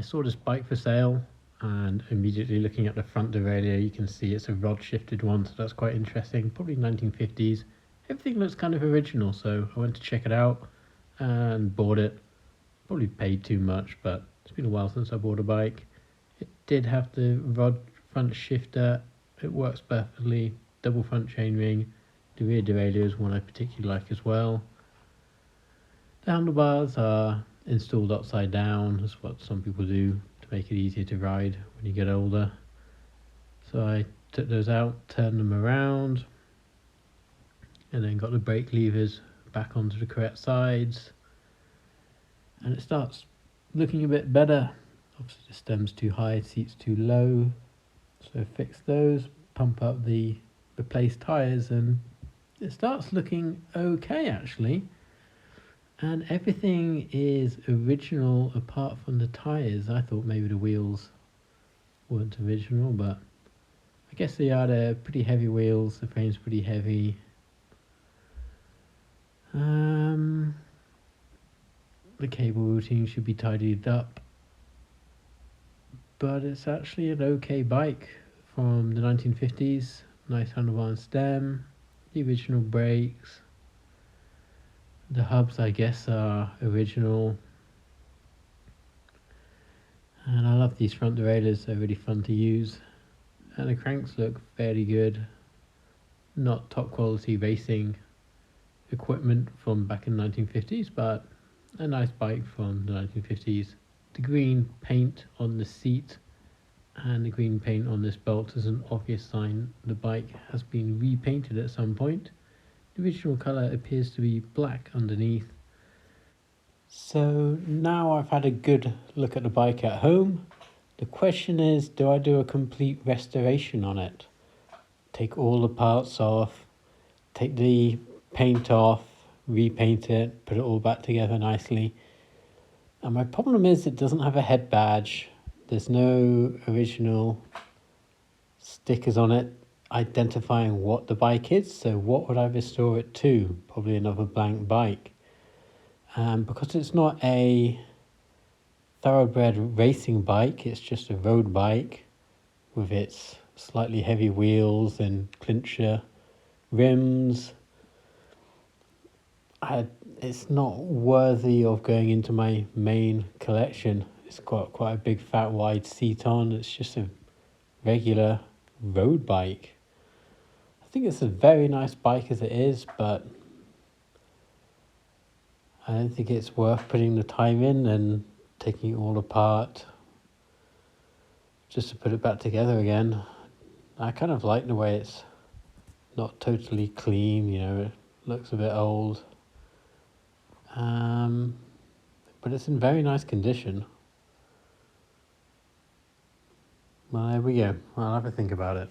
I saw this bike for sale, and immediately looking at the front derailleur, you can see it's a rod shifted one, so that's quite interesting. Probably 1950s. Everything looks kind of original, so I went to check it out and bought it. Probably paid too much, but it's been a while since I bought a bike. It did have the rod front shifter. It works perfectly. Double front chainring. The rear derailleur is one I particularly like as well. The handlebars are installed upside down. That's what some people do to make it easier to ride when you get older. So I took those out, turned them around, and then got the brake levers back onto the correct sides. And it starts looking a bit better. Obviously the stem's too high, seat's too low. So fix those, pump up the replaced tyres, and it starts looking okay actually. And everything is original apart from the tyres. I thought maybe the wheels weren't original, but I guess they are. They're pretty heavy wheels, the frame's pretty heavy. The cable routing should be tidied up, but it's actually an okay bike from the 1950s. Nice handlebar and stem, the original brakes. The hubs, I guess, are original. And I love these front derailleurs, they're really fun to use. And the cranks look fairly good. Not top quality racing equipment from back in the 1950s, but a nice bike from the 1950s. The green paint on the seat and the green paint on this belt is an obvious sign the bike has been repainted at some point. The original colour appears to be black underneath. So now I've had a good look at the bike at home. The question is, do I do a complete restoration on it? Take all the parts off, take the paint off, repaint it, put it all back together nicely. And my problem is it doesn't have a head badge. There's no original stickers on it identifying what the bike is. So what would I restore it to? Probably another blank bike. Because it's not a thoroughbred racing bike, it's just a road bike with its slightly heavy wheels and clincher rims. It's not worthy of going into my main collection. It's got quite a big fat wide seat on. It's just a regular road bike. I think it's a very nice bike as it is, but I don't think it's worth putting the time in and taking it all apart just to put it back together again. I kind of like the way it's not totally clean, it looks a bit old. But it's in very nice condition. Well, there we go. I'll have a think about it.